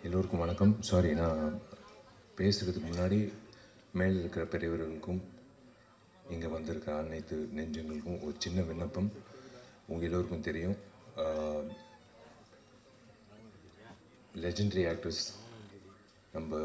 எல்லோருக்கும் வணக்கம். சாரி, நான் பேசுகிறதுக்கு முன்னாடி மேலே இருக்கிற பெரியவர்களுக்கும் இங்கே வந்திருக்கிற அனைத்து நெஞ்சங்களுக்கும் ஒரு சின்ன விண்ணப்பம். உங்கள் எல்லோருக்கும் தெரியும், லெஜெண்டரி ஆக்டர்ஸ் நம்ம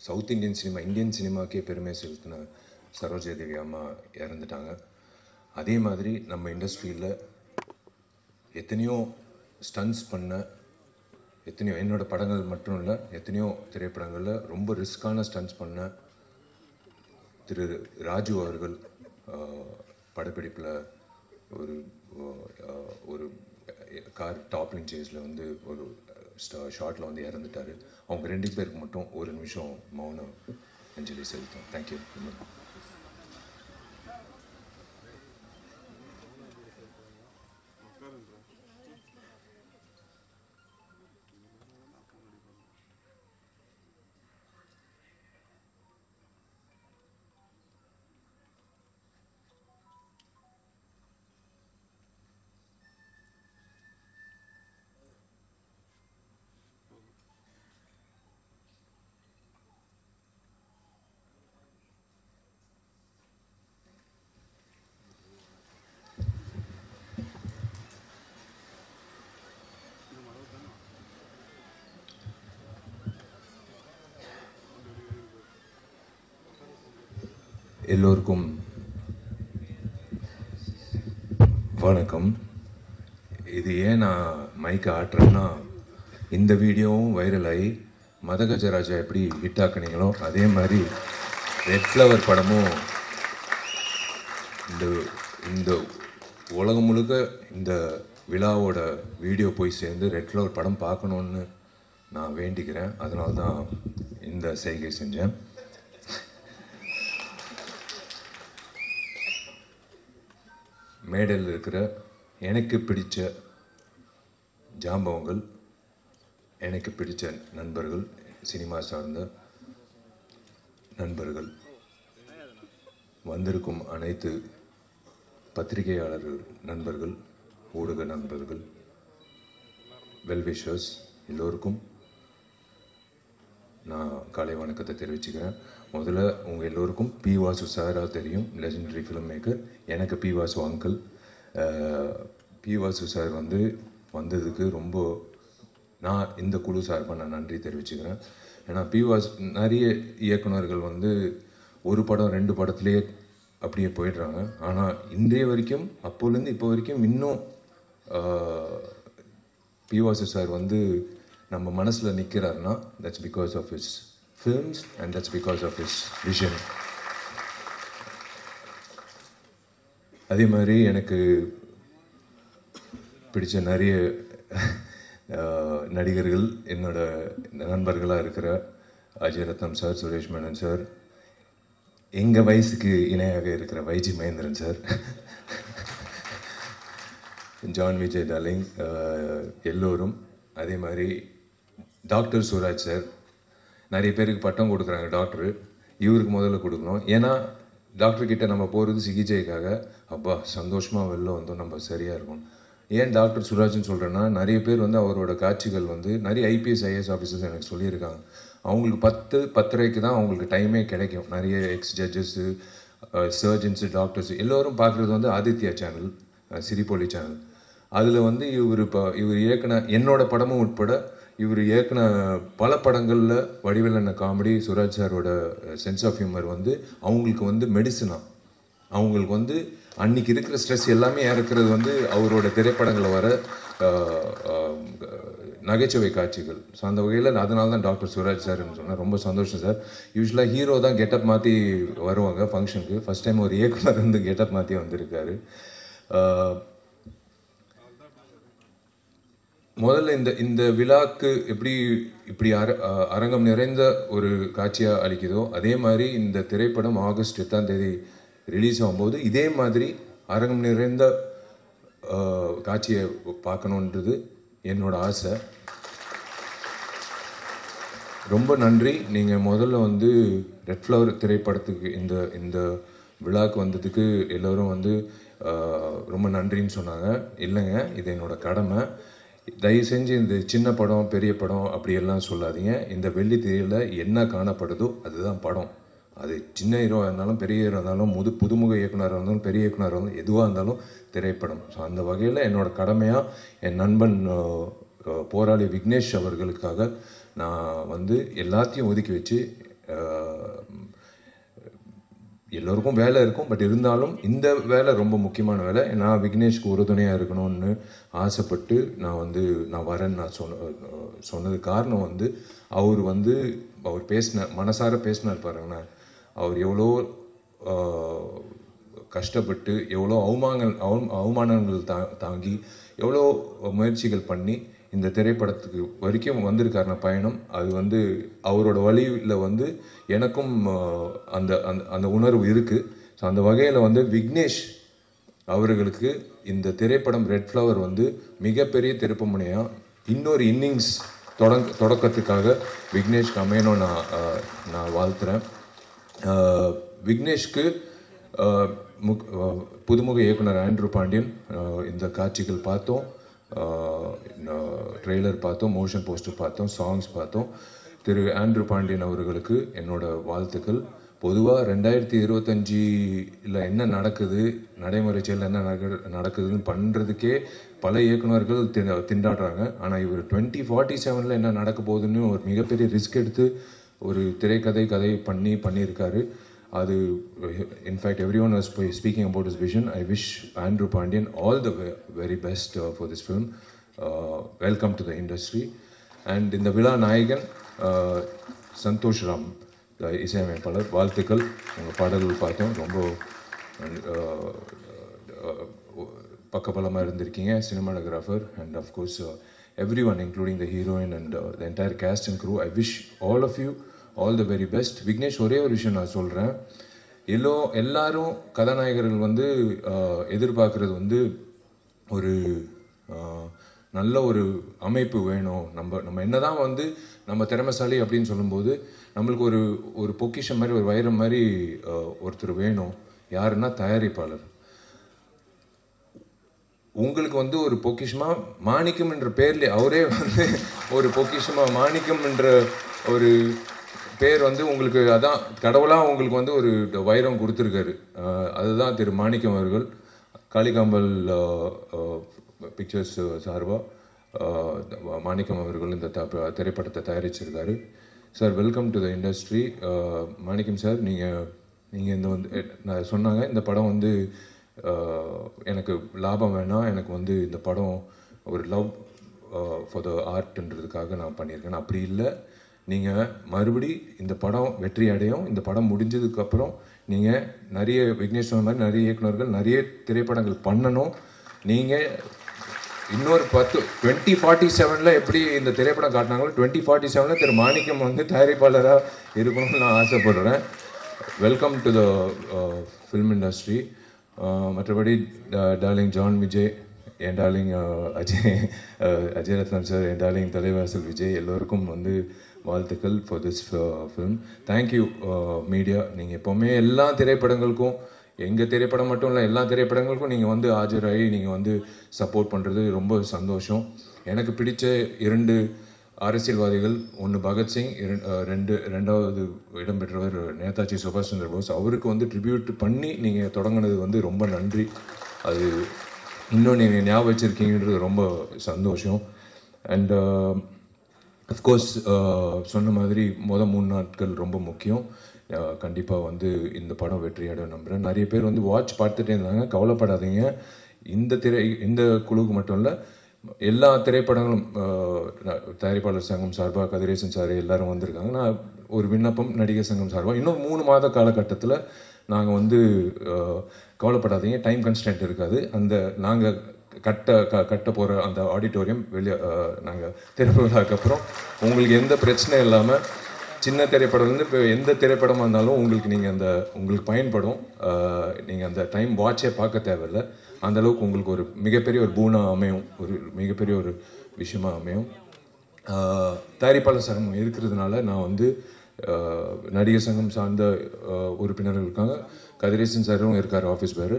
சவுத் இந்தியன் சினிமா, இந்தியன் சினிமாக்கே பெருமை செலுத்தின சரோஜாதேவி அம்மா இறந்துட்டாங்க. அதே மாதிரி நம்ம இண்டஸ்ட்ரியில் எத்தனையோ ஸ்டன்ஸ் பண்ண, எத்தனையோ என்னோடய படங்கள் மட்டும் இல்லை, எத்தனையோ திரைப்படங்களில் ரொம்ப ரிஸ்க்கான ஸ்டன்ஸ் பண்ண திரு ராஜு அவர்கள் படப்பிடிப்பில் ஒரு ஒரு கார் டாப்லிங் சேஸில் வந்து ஒரு ஷார்ட்டில் வந்து இறந்துட்டார். அவங்க 2 பேருக்கு மட்டும் ஒரு நிமிஷம் மௌன அஞ்சலி செலுத்தோம். தேங்க்யூ. எல்லோருக்கும் வணக்கம். இது ஏன் நான் மைக்கை ஆட்டுறேன்னா, இந்த வீடியோவும் வைரல் ஆகி மதகஜராஜா எப்படி ஹிட் ஆக்குனீங்களோ அதே மாதிரி ரெட் ஃப்ளவர் படமும் இந்த உலகம் முழுக்க இந்த விழாவோட வீடியோ போய் சேர்ந்து ரெட் ஃப்ளவர் படம் பார்க்கணுன்னு நான் வேண்டிக்கிறேன். அதனால தான் இந்த செய்கை செஞ்சேன். மேடையில் இருக்கிற எனக்கு பிடித்த ஜாம்பவங்கள், எனக்கு பிடித்த நண்பர்கள், சினிமா சார்ந்த நண்பர்கள், வந்திருக்கும் அனைத்து பத்திரிகையாளர்கள் நண்பர்கள், ஊடக நண்பர்கள், வெல்விஷர்ஸ் எல்லோருக்கும் நான் காலை வணக்கத்தை தெரிவிச்சுக்கிறேன். முதல்ல உங்கள் எல்லோருக்கும் பி வாசு சாராக தெரியும், லெஜெண்டரி ஃபிலிம் மேக்கர். எனக்கு பி வாசு அங்கிள். பி வாசு சார் வந்ததுக்கு ரொம்ப நான் இந்த குழு சார்பாக நான் நன்றி தெரிவிச்சுக்கிறேன். ஏன்னா பி வாசு நிறைய இயக்குநர்கள் ஒரு படம் 2 படத்துலேயே அப்படியே போயிடுறாங்க. ஆனால் இன்றைய வரைக்கும், அப்போலேருந்து இப்போ வரைக்கும் இன்னும் பி வாசு சார் நம்ம மனசில் நிற்கிறாருன்னா that's because of his films and that's because of his vision. அதே மாதிரி எனக்கு பிடிச்ச நிறைய நடிகர்கள், என்னோட நண்பர்களாக இருக்கிற அஜய் ரத்னம் சார், சுரேஷ் மேனன் சார், எங்கள் வயசுக்கு இணையாக இருக்கிற YG Mahendran sir, John Vijay darling, எல்லோரும். அதே மாதிரி டாக்டர் சுராஜ் சார். நிறைய பேருக்கு பட்டம் கொடுக்குறாங்க டாக்டரு, இவருக்கு முதல்ல கொடுக்கணும். ஏன்னா டாக்டர்கிட்ட நம்ம போகிறது சிகிச்சைக்காக. அப்பா சந்தோஷமாக வெளில வந்தோம், நம்ம சரியாக இருக்கும். ஏன் டாக்டர் சுராஜ்னு சொல்கிறேன்னா, நிறைய பேர் அவரோட காட்சிகள் நிறைய ஐபிஎஸ் ஐஏஎஸ் ஆஃபீஸர்ஸ் எனக்கு சொல்லியிருக்காங்க. அவங்களுக்கு 10:30க்கு தான் அவங்களுக்கு டைமே கிடைக்கும். நிறைய எக்ஸ் ஜட்ஜஸ்ஸு, சர்ஜன்ஸு, டாக்டர்ஸ் எல்லோரும் பார்க்குறது ஆதித்யா சேனல், சிரிப்பொலி சேனல். அதில் இவர் இயக்குன என்னோட படமும் உட்பட இவர் இயக்குன பல படங்களில் வடிவேலண்ண காமெடி, சுராஜ் சாரோட சென்ஸ் ஆஃப் ஹியூமர் அவங்களுக்கு மெடிசனா. அவங்களுக்கு அன்றைக்கி இருக்கிற ஸ்ட்ரெஸ் எல்லாமே இறக்குறது அவரோட திரைப்படங்களில் வர நகைச்சுவை காட்சிகள். ஸோ அந்த வகையில் அதனால தான் டாக்டர் சுராஜ் சார்ன்னு சொன்னேன். ரொம்ப சந்தோஷம் சார். யூஸ்வலாக ஹீரோ தான் கெட்டப் மாற்றி வருவாங்க ஃபங்க்ஷனுக்கு. ஃபஸ்ட் டைம் ஒரு இயக்குனர் கெட்டப் மாற்றி வந்திருக்காரு. முதல்ல இந்த விழாக்கு இப்படி அரங்கம் நிறைந்த ஒரு காட்சியாக அளிக்குதோ, அதே மாதிரி இந்த திரைப்படம் ஆகஸ்ட் 8ஆம் தேதி ரிலீஸ் ஆகும்போது இதே மாதிரி அரங்கம் நிறைந்த காட்சியை பார்க்கணுன்றது என்னோட ஆசை. ரொம்ப நன்றி. நீங்கள் முதல்ல ரெட் ஃப்ளவர் திரைப்படத்துக்கு இந்த விழாவுக்கு வந்ததுக்கு எல்லோரும் ரொம்ப நன்றின்னு சொன்னாங்க. இல்லைங்க, இது என்னோட கடமை. தயவு செஞ்சு இந்த சின்ன படம் பெரிய படம் அப்படியெல்லாம் சொல்லாதீங்க. இந்த வெள்ளி திரையில் என்ன காணப்படுதோ அதுதான் படம். அது சின்ன ஹீரோவாக இருந்தாலும் பெரிய ஹீரோ இருந்தாலும் புதுமுக இயக்குனராக இருந்தாலும் பெரிய இயக்குனராக இருந்தாலும் எதுவாக இருந்தாலும் திரைப்படம். ஸோ அந்த வகையில் என்னோடய கடமையாக என் நண்பன் போராளி விக்னேஷ் அவர்களுக்காக நான் வந்து எல்லாத்தையும் ஒதுக்கி வச்சு, எல்லோருக்கும் வேலை இருக்கும், பட் இருந்தாலும் இந்த வேலை ரொம்ப முக்கியமான வேலை. நான் விக்னேஷ்க்கு உறுதுணையாக இருக்கணும்னு ஆசைப்பட்டு நான் வரேன்னு நான் சொன்னது காரணம் வந்து அவர் மனசார பேசினார் பாருங்கண்ணா. அவர் எவ்வளோ கஷ்டப்பட்டு எவ்வளோ அவமானங்கள் தாங்கி எவ்வளோ முயற்சிகள் பண்ணி இந்த திரைப்படத்துக்கு வரைக்கும் வந்திருக்காருன பயணம். அது அவரோட வழியில் எனக்கும் அந்த அந்த உணர்வு இருக்குது. ஸோ அந்த வகையில் விக்னேஷ் அவர்களுக்கு இந்த திரைப்படம் ரெட் ஃப்ளவர் மிகப்பெரிய திருப்புமுனையாக இன்னொரு இன்னிங்ஸ் தொடக்கத்துக்காக விக்னேஷ்க்கு அமையணும் நான் வாழ்த்துறேன். விக்னேஷ்க்கு புதுமுக இயக்குனர் ஆண்ட்ரூ பாண்டியன் இந்த காட்சிகள் பார்த்தோம், ட்ரெய்லர் பார்த்தோம், மோஷன் போஸ்டர் பார்த்தோம், சாங்ஸ் பார்த்தோம். திரு ஆண்ட்ரூ பாண்டியன் அவர்களுக்கு என்னோட வாழ்த்துக்கள். பொதுவாக 2025 என்ன நடக்குது, நடைமுறை செயலில் என்ன நடக்குதுன்னு பண்ணுறதுக்கே பல இயக்குநர்கள் திண்டாடுறாங்க. ஆனால் இவர் 2047 என்ன நடக்க போகுதுன்னு ஒரு மிகப்பெரிய ரிஸ்க் எடுத்து ஒரு கதை பண்ணியிருக்காரு. அது in fact everyone was speaking about his vision. I wish Andrew Pandian all the very best for this film. Welcome to the industry. And இந்த விழா நாயகன் சந்தோஷ் ராம் இசையமைப்பாளர், வாழ்த்துக்கள். உங்கள் பாடல்கள் பார்த்தோம், ரொம்ப பக்கபலமாக இருந்திருக்கீங்க. Cinematographer and of course everyone including the heroine and the entire cast and crew. I wish all of you all the very best. Vignesh, ஒரே ஒரு விஷயம் நான் சொல்கிறேன். எல்லாரும் கதாநாயகர்கள் எதிர்பார்க்குறது ஒரு நல்ல ஒரு அமைப்பு வேணும். நம்ம என்னதான் நம்ம திறமைசாலி அப்படின்னு சொல்லும்போது நம்மளுக்கு ஒரு பொக்கிஷம் மாதிரி, ஒரு வைரம் மாதிரி ஒருத்தர் வேணும். யாருன்னா தயாரிப்பாளர். உங்களுக்கு ஒரு பொக்கிஷமாக மாணிக்கம் என்ற பேர்ல அவரே ஒரு பொக்கிஷமாக மாணிக்கம் என்ற ஒரு பேர் உங்களுக்கு அதான் கடவுளாக உங்களுக்கு ஒரு வைரம் கொடுத்துருக்காரு. அதுதான் திரு மாணிக்கம் அவர்கள். காளிகாம்பல் பிக்சர்ஸ் சார்பாக மாணிக்கம் அவர்கள் இந்த திரைப்படத்தை தயாரிச்சிருக்காரு. Sir, welcome to the industry. Manickam sir, நீங்கள் நான் சொன்னாங்க இந்த படம் எனக்கு லாபம் வேணாம், எனக்கு இந்த படம் ஒரு லவ் ஃபார் த ஆர்ட்ன்றதுக்காக நான் பண்ணியிருக்கேன். அப்படி இல்லை, நீங்கள் மறுபடி இந்த படம் வெற்றி அடையும். இந்த படம் முடிஞ்சதுக்கப்புறம் நீங்கள் நிறைய விக்னேஷ் சொன்ன மாதிரி நிறைய இயக்குநர்கள் நிறைய திரைப்படங்கள் பண்ணணும். நீங்கள் இன்னொரு 2047 எப்படி இந்த திரைப்படம் காட்டினாங்களோ 2047 திரு மாணிக்கம் தயாரிப்பாளராக இருக்கணும்னு நான் ஆசைப்படுறேன். Welcome to the film industry. மற்றபடி டார்லிங் ஜான் விஜய், என் டார்லிங் அஜய் ரத்னம் சார், என் டார்லிங் தலைவாசல் விஜய், எல்லோருக்கும் வாழ்த்துக்கள் for this film. Thank you media. நீங்கள் எப்போவுமே எல்லா திரைப்படங்களுக்கும், எங்கள் திரைப்படம் மட்டும் இல்லை எல்லா திரைப்படங்களுக்கும் நீங்கள் ஆஜராகி நீங்கள் சப்போர்ட் பண்ணுறது ரொம்ப சந்தோஷம். எனக்கு பிடிச்ச 2 அரசியல்வாதிகள், ஒன்று பகத்சிங், ரெண்டாவது இடம்பெற்றவர் நேதாஜி சுபாஷ் சந்திர போஸ். அவருக்கு ட்ரிபியூட் பண்ணி நீங்கள் தொடங்கினது ரொம்ப நன்றி. அது இன்னும் நீங்கள் ஞாபகம் வச்சுருக்கீங்கன்றது ரொம்ப சந்தோஷம். அண்ட் அஃப்கோர்ஸ் சொன்ன மாதிரி 3 நாட்கள் ரொம்ப முக்கியம். கண்டிப்பாக இந்த படம் வெற்றியாட நம்புகிறேன். நிறைய பேர் வாட்ச் பார்த்துட்டே இருந்தாங்க. கவலைப்படாதீங்க. இந்த குழுவுக்கு மட்டும் இல்லை, எல்லா திரைப்படங்களும் தயாரிப்பாளர் சங்கம் சார்பாக கதிரேசன் சார் எல்லாரும் வந்திருக்காங்க. நான் ஒரு விண்ணப்பம் நடிகர் சங்கம் சார்பாக இன்னும் 3 மாத காலகட்டத்தில் நாங்கள் கவலைப்படாதீங்க, டைம் கன்ஸ்டன்ட் இருக்காது. நாங்கள் கட்ட போகிற அந்த ஆடிட்டோரியம் வெளியே நாங்கள் திறப்புவதற்கப்புறம் உங்களுக்கு எந்த பிரச்சனையும் இல்லாமல் சின்ன திரைப்படம்லேருந்து இப்போ எந்த திரைப்படமாக இருந்தாலும் உங்களுக்கு பயன்படும். நீங்கள் அந்த டைம் வாட்சே பார்க்க தேவையில்லை. அந்தளவுக்கு உங்களுக்கு ஒரு மிகப்பெரிய ஒரு பூனாக அமையும், ஒரு மிகப்பெரிய ஒரு விஷயமாக அமையும். தயாரிப்பாளர் சங்கம் இருக்கிறதுனால நான் நடிகர் சங்கம் சார்ந்த உறுப்பினர்கள் இருக்காங்க. கதிரேசன் சாரும் இருக்கார், ஆஃபீஸ் பேர்.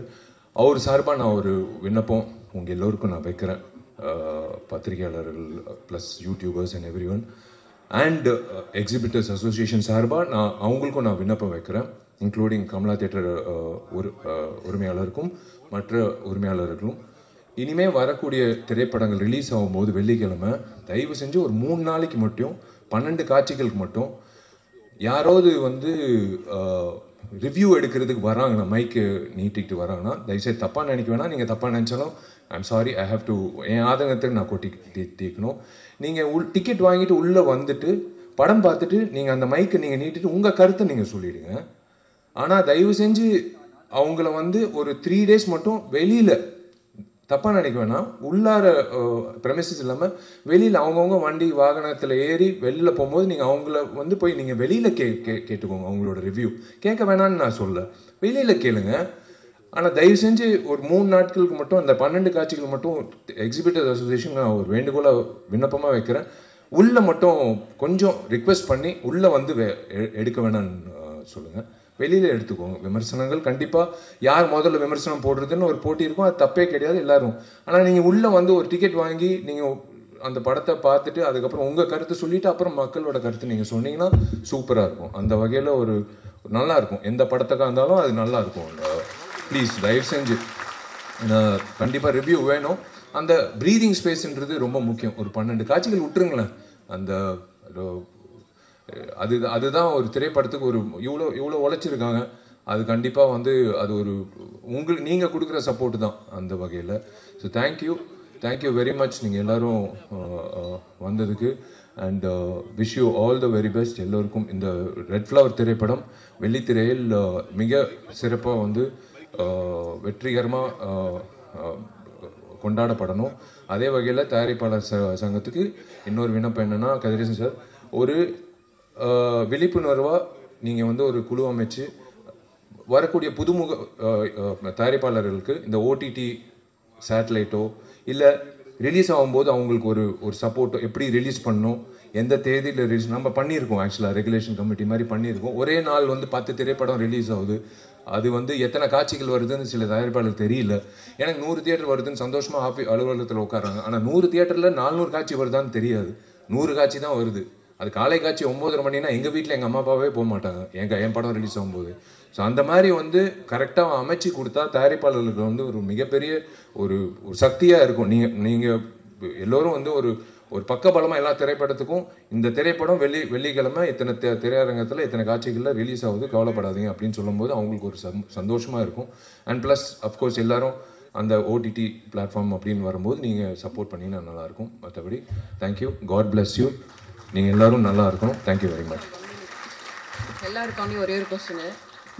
அவர் சார்பாக நான் ஒரு விண்ணப்பம் உங்கள் எல்லோருக்கும் நான் வைக்கிறேன். பத்திரிகையாளர்கள் plus YouTubers and every one and exhibitors association சார்பாக அவங்களுக்கும் நான் விண்ணப்பம் வைக்கிறேன், இன்க்ளூடிங் கமலா தியேட்டர் உரிமையாளருக்கும் மற்ற உரிமையாளர்களும். இனிமேல் வரக்கூடிய திரைப்படங்கள் ரிலீஸ் ஆகும்போது வெள்ளிக்கிழமை தயவு செஞ்சு ஒரு 3 நாளைக்கு மட்டும் 12 காட்சிகளுக்கு மட்டும் யாராவது ரிவ்யூ எடுக்கிறதுக்கு வராங்கன்னா, மைக்கு நீட்டிக்கிட்டு வராங்கன்னா தயவுசெய்து தப்பாக நினைக்க வேணாம். நீங்கள் தப்பாக நினச்சாலும் I'm sorry, I have to என் ஆதங்கத்துக்கு நான் தீக்கணும். நீங்கள் டிக்கெட் வாங்கிட்டு உள்ளே வந்துட்டு படம் பார்த்துட்டு நீங்கள் அந்த மைக்கை நீங்கள் நீட்டிட்டு உங்கள் கருத்தை நீங்கள் சொல்லிவிடுங்க. ஆனால் தயவு செஞ்சு அவங்கள ஒரு 3 days மட்டும் வெளியில் தப்பாக நினைக்க வேணாம். உள்ளார ப்ரெமிசஸ் இல்லாமல் வெளியில் அவங்கவுங்க வண்டி வாகனத்தில் ஏறி வெளியில் போகும்போது நீங்கள் அவங்கள போய் நீங்கள் வெளியில் கேட்டுக்கோங்க. அவங்களோட ரிவ்யூ கேட்க வேணான்னு நான் சொல்ல, வெளியில் கேளுங்க. ஆனால் தயவு செஞ்சு ஒரு 3 நாட்களுக்கு மட்டும் அந்த 12 காட்சிகள் மட்டும் எக்ஸிபிட்டர்ஸ் அசோசியேஷன் நான் ஒரு வேண்டுகோளாக விண்ணப்பமாக வைக்கிறேன். உள்ளே மட்டும் கொஞ்சம் ரிக்வெஸ்ட் பண்ணி உள்ளே எடுக்க வேணான்னு சொல்லுங்கள். வெளியில் எடுத்துக்கோங்க. விமர்சனங்கள் கண்டிப்பாக யார் முதல்ல விமர்சனம் போடுறதுன்னு ஒரு போட்டி இருக்கும், அது தப்பே கிடையாது எல்லாரும். ஆனால் நீங்கள் உள்ளே ஒரு டிக்கெட் வாங்கி நீங்கள் அந்த படத்தை பார்த்துட்டு அதுக்கப்புறம் உங்கள் கருத்தை சொல்லிவிட்டு அப்புறம் மக்களோட கருத்து நீங்கள் சொன்னீங்கன்னா சூப்பராக இருக்கும். அந்த வகையில் ஒரு நல்லா இருக்கும். எந்த படத்துக்காக இருந்தாலும் அது நல்லா இருக்கும். ப்ளீஸ் தயவு செஞ்சு கண்டிப்பாக ரிவ்யூ வேணும். அந்த ப்ரீதிங் ஸ்பேஸ்ன்றது ரொம்ப முக்கியம். ஒரு 12 காட்சிகள் விட்டுருங்களேன். அந்த அதுதான் ஒரு திரைப்படத்துக்கு இவ்வளோ உழைச்சிருக்காங்க. அது கண்டிப்பாக அது ஒரு நீங்கள் கொடுக்குற சப்போர்ட் தான் அந்த வகையில். ஸோ தேங்க்யூ வெரி மச் நீங்கள் எல்லோரும் வந்ததுக்கு. And wish you all the very best எல்லோருக்கும். இந்த ரெட் ஃப்ளவர் திரைப்படம் வெள்ளித்திரையில் மிக சிறப்பாக வெற்றிகரமாக கொண்டாடப்படணும். அதே வகையில் தயாரிப்பாளர் சங்கத்துக்கு இன்னொரு விண்ணப்பம் என்னென்னா, கதிரேசன் சார் ஒரு விழிப்புணர்வாக நீங்கள் ஒரு குழு அமைச்சு வரக்கூடிய புதுமுக தயாரிப்பாளர்களுக்கு இந்த ஓடிடி சேட்டலைட்டோ இல்லை ரிலீஸ் ஆகும்போது அவங்களுக்கு ஒரு சப்போர்ட்டோ, எப்படி ரிலீஸ் பண்ணணும், எந்த தேதியில் ரிலீஸ் நம்ம பண்ணியிருக்கோம். ஆக்சுவலாக ரெகுலேஷன் கமிட்டி மாதிரி பண்ணியிருக்கோம். ஒரே நாள் 10 திரைப்படம் ரிலீஸ் ஆகுது. அது எத்தனை காட்சிகள் வருதுன்னு சில தயாரிப்பாளருக்கு தெரியல. எனக்கு 100 தியேட்டர் வருதுன்னு சந்தோஷமாக அலுவலகத்தில் உட்காராங்க. ஆனால் 100 தியேட்டரில் 400 காட்சி வருதான்னு தெரியாது. 100 காட்சி தான் வருது. அது காலை காட்சி 9:30 மணினா எங்கள் வீட்டில் எங்கள் அம்மா அப்பாவே போக மாட்டாங்க என் படம் ரிலீஸ் ஆகும்போது. ஸோ அந்த மாதிரி கரெக்டாக அமைச்சு கொடுத்தா தயாரிப்பாளர்களுக்கு ஒரு மிகப்பெரிய ஒரு சக்தியாக இருக்கும். நீங்கள் எல்லோரும் ஒரு பக்கபலமாக எல்லா திரைப்படத்துக்கும் இந்த திரைப்படம் வெள்ளிக்கிழமை இத்தனை திரையரங்கத்தில் இத்தனை காட்சிகளில் ரிலீஸ் ஆகுது, கவலைப்படாதீங்க அப்படின்னு சொல்லும்போது அவங்களுக்கு ஒரு சந்தோஷமாக இருக்கும். அண்ட் ப்ளஸ் அஃப்கோர்ஸ் எல்லாரும் அந்த ஓடிடி பிளாட்ஃபார்ம் அப்படின்னு வரும்போது நீங்கள் சப்போர்ட் பண்ணிங்கன்னா நல்லாயிருக்கும். மற்றபடி தேங்க்யூ, காட் பிளஸ் யூ. நீங்கள் எல்லோரும் நல்லா இருக்கணும். Thank you very much. எல்லாருக்காண்டி ஒரே ஒரு கொஸ்டின்.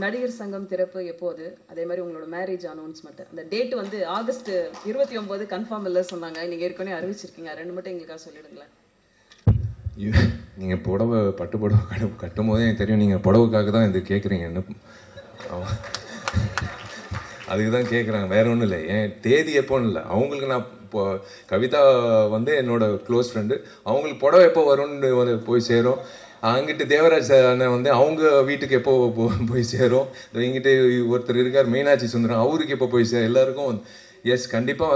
நடிகர் சங்கம் திறப்பு எப்போது? அதே மாதிரி உங்களோட மேரேஜ் அனௌன்ஸ்மெண்ட் அந்த டேட் ஆகஸ்ட் 29 கன்ஃபார்ம் இல்லை சொன்னாங்க. நீங்கள் ஏற்கனவே அறிவிச்சிருக்கீங்க. 2 மட்டும் எங்களுக்காக சொல்லிடுங்களேன். நீங்கள் பட்டு புடவை கட்டும் போதே எனக்கு தெரியும் நீங்கள் புடவுக்காக தான் இது கேட்குறீங்க. என்ன அதுக்கு தான் கேட்குறாங்க, வேற ஒன்றும் இல்லை. என் தேதி எப்போன்னு இல்லை. அவங்களுக்கு நான் இப்போ கவிதா என்னோட க்ளோஸ் ஃப்ரெண்டு, அவங்களுக்கு புடவை எப்போ வரும்னு போய் சேரும். அங்கிட்டு தேவராஜ் அண்ணன் அவங்க வீட்டுக்கு எப்போ போய் சேரும். இங்கிட்டு ஒருத்தர் இருக்கார் மீனாட்சி சுந்தரம், அவருக்கு எப்போ போய் சேரும். எல்லாருக்கும் எஸ் கண்டிப்பாக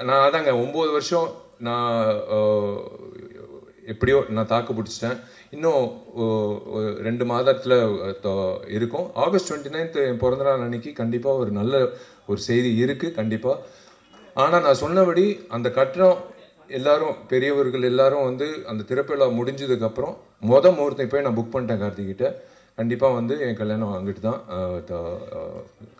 நான் அதாங்க 9 வருஷம் நான் எப்படியோ நான் தாக்கு பிடிச்சிட்டேன். இன்னும் 2 மாதத்தில் இருக்கும். ஆகஸ்ட் 29 என் பிறந்தநாள் அன்னைக்கு கண்டிப்பாக ஒரு நல்ல ஒரு செய்தி இருக்குது கண்டிப்பாக. ஆனால் நான் சொன்னபடி அந்த கட்டணம் எல்லாரும் பெரியவர்கள் எல்லாரும் அந்த திறப்பிழா முடிஞ்சதுக்கப்புறம் முகூர்த்தம் போய் நான் புக் பண்ணிட்டேன் கார்த்திகிட்ட. கண்டிப்பாக என் கல்யாணம் அங்கிட்டு தான்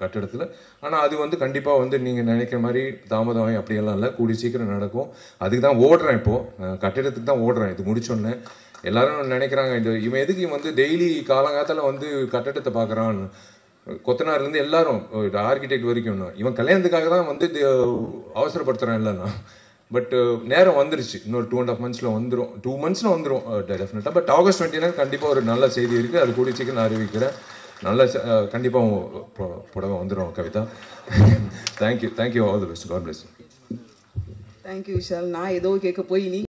கட்டிடத்தில். ஆனால் அது கண்டிப்பாக நீங்கள் நினைக்கிற மாதிரி தாமதம் அப்படியெல்லாம் இல்லை, கூடி சீக்கிரம் நடக்கும். அதுக்கு தான் ஓடுறேன். இப்போது கட்டிடத்துக்கு தான் ஓடுறேன். இது முடிச்சோன்னே எல்லாரும் நினைக்கிறாங்க இவன் எதுக்கு டெய்லி காலங்காலத்தில் கட்டடத்தை பார்க்குறான். கொத்தனார்லேருந்து எல்லாரும் ஆர்கிடெக்ட் வரைக்கும் இவன் கல்யாணத்துக்காக தான் அவசரப்படுத்துகிறான் இல்லைண்ணா. பட் நேரம் வந்துருச்சு. இன்னொரு 2.5 months வந்துடும். 2 months வந்துடும் டெஃபினட்டாக. பட் ஆகஸ்ட் 29 கண்டிப்பாக ஒரு நல்ல செய்தி இருக்குது. அது கூடிய சீக்கிரம் நான் அறிவிக்கிறேன். நல்ல கண்டிப்பாக புடவை வந்துடும் Kavitha. Thank you, all the best. God bless. Thank you Vishal. நான் ஏதோ கேட்க போய் நீ